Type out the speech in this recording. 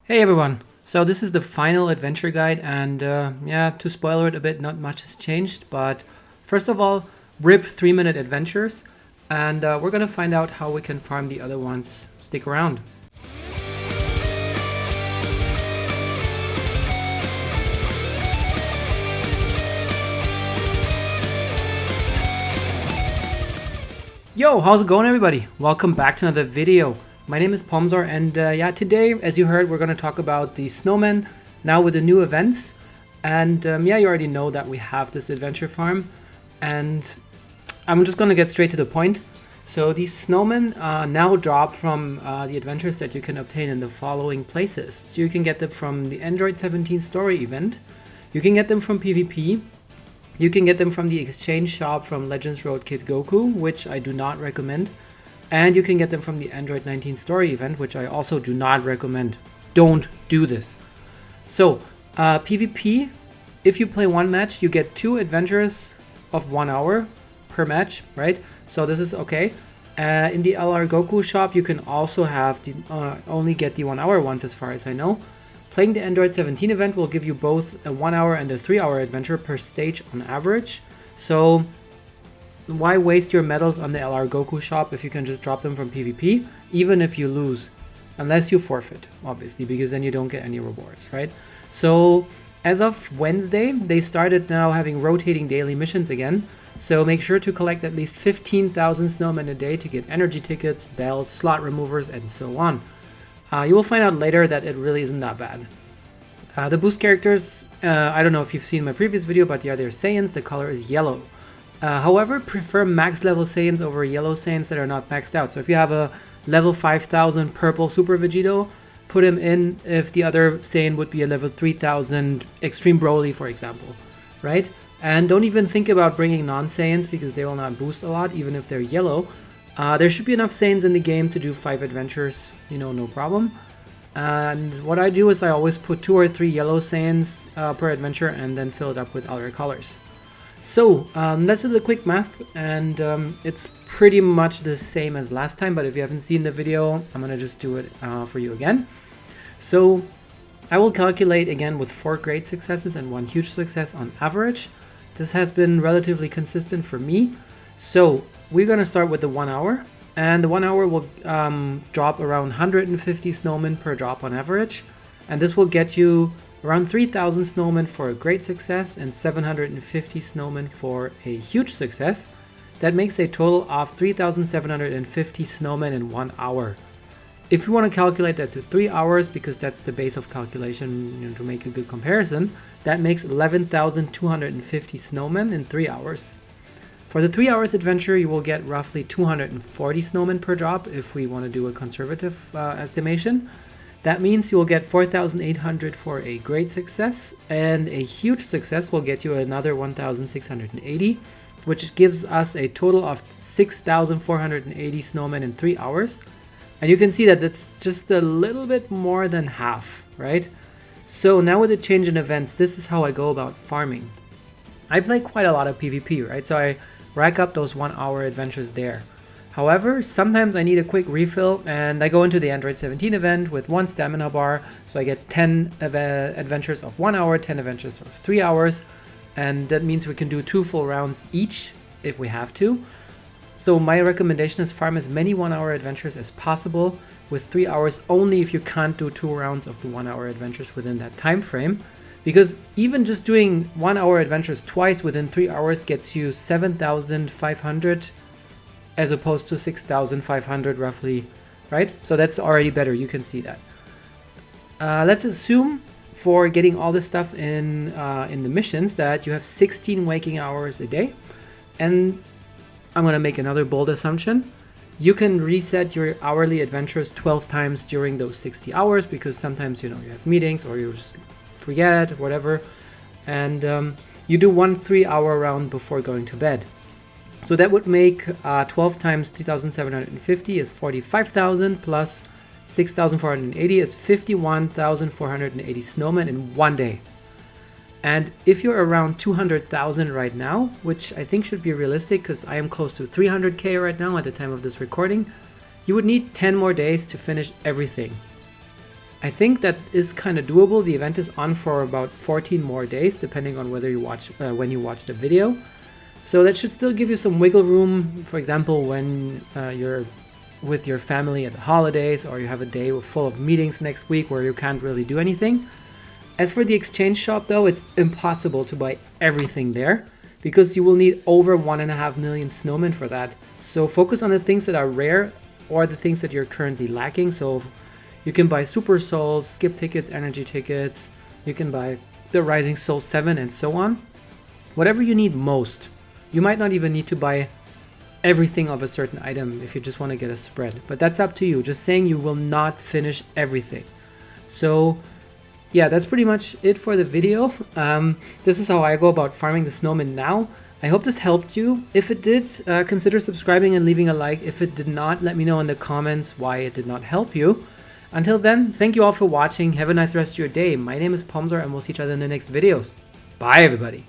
Hey everyone! So this is the final adventure guide and yeah, to spoiler it a bit, not much has changed, but first of all, RIP 3-minute adventures, and we're gonna find out how we can farm the other ones. Stick around. Yo, how's it going everybody? Welcome back to another video. My name is Pomzor and yeah, today, as you heard, we're going to talk about the snowmen now with the new events. And yeah, you already know that we have this adventure farm and I'm just going to get straight to the point. So these snowmen now drop from the adventures that you can obtain in the following places. So you can get them from the Android 17 story event, you can get them from PvP, you can get them from the exchange shop from Legends Road Kid Goku, which I do not recommend. And you can get them from the Android 19 story event, which I also do not recommend. Don't do this. So, PvP, if you play one match, you get 2 adventures of 1 hour per match, right? So this is okay. In the LR Goku shop, you can also have only get the 1 hour ones as far as I know. Playing the Android 17 event will give you both a 1 hour and a 3 hour adventure per stage on average. So why waste your medals on the LR Goku shop if you can just drop them from PvP, even if you lose, unless you forfeit, obviously, because then you don't get any rewards, right? So as of Wednesday, they started now having rotating daily missions again. So make sure to collect at least 15,000 snowmen a day to get energy tickets, bells, slot removers, and so on. You will find out later that it really isn't that bad. The boost characters, I don't know if you've seen my previous video, but yeah, they're Saiyans, the color is yellow. However, prefer max level Saiyans over yellow Saiyans that are not maxed out. So if you have a level 5000 purple Super Vegito, put him in if the other Saiyan would be a level 3000 Extreme Broly, for example, right? And don't even think about bringing non-Saiyans because they will not boost a lot, even if they're yellow. There should be enough Saiyans in the game to do 5 adventures, no problem. And what I do is I always put 2 or 3 yellow Saiyans per adventure and then fill it up with other colors. So let's do the quick math, and it's pretty much the same as last time, but if you haven't seen the video, I'm gonna just do it for you again. So I will calculate again with 4 great successes and 1 huge success on average. This has been relatively consistent for me. So we're gonna start with the 1 hour, and the 1 hour will drop around 150 snowmen per drop on average, and this will get you around 3,000 snowmen for a great success and 750 snowmen for a huge success. That makes a total of 3,750 snowmen in 1 hour. If you want to calculate that to 3 hours, because that's the base of calculation, to make a good comparison, that makes 11,250 snowmen in 3 hours. For the 3 hours adventure, you will get roughly 240 snowmen per drop if we want to do a conservative estimation. That means you will get 4,800 for a great success, and a huge success will get you another 1,680, which gives us a total of 6,480 snowmen in 3 hours. And you can see that that's just a little bit more than half, right? So now with the change in events, this is how I go about farming. I play quite a lot of PvP, right? So I rack up those 1 hour adventures there. However, sometimes I need a quick refill and I go into the Android 17 event with 1 stamina bar, so I get 10 adventures of 1 hour, 10 adventures of 3 hours, and that means we can do 2 full rounds each if we have to. So my recommendation is farm as many 1 hour adventures as possible, with 3 hours only if you can't do 2 rounds of the 1 hour adventures within that time frame. Because even just doing 1 hour adventures twice within 3 hours gets you 7,500 as opposed to 6,500 roughly, right? So that's already better, you can see that. Let's assume for getting all this stuff in the missions that you have 16 waking hours a day. And I'm gonna make another bold assumption. You can reset your hourly adventures 12 times during those 60 hours because sometimes, you have meetings or you just forget, whatever. And you do 1 3-hour round before going to bed. So that would make 12 times 3,750 is 45,000 plus 6,480 is 51,480 snowmen in 1 day. And if you're around 200,000 right now, which I think should be realistic because I am close to 300k right now at the time of this recording, you would need 10 more days to finish everything. I think that is kind of doable. The event is on for about 14 more days, depending on whether you watch when you watch the video. So that should still give you some wiggle room. For example, when you're with your family at the holidays, or you have a day full of meetings next week where you can't really do anything. As for the exchange shop though, it's impossible to buy everything there because you will need over 1.5 million snowmen for that. So focus on the things that are rare or the things that you're currently lacking. So you can buy Super Souls, skip tickets, energy tickets, you can buy the Rising Soul 7 and so on. Whatever you need most. You might not even need to buy everything of a certain item if you just want to get a spread, but that's up to you. Just saying you will not finish everything. So yeah, that's pretty much it for the video. This is how I go about farming the snowmen now. I hope this helped you. If it did, consider subscribing and leaving a like. If it did not, let me know in the comments why it did not help you. Until then, thank you all for watching. Have a nice rest of your day. My name is Pomzar and we'll see each other in the next videos. Bye everybody.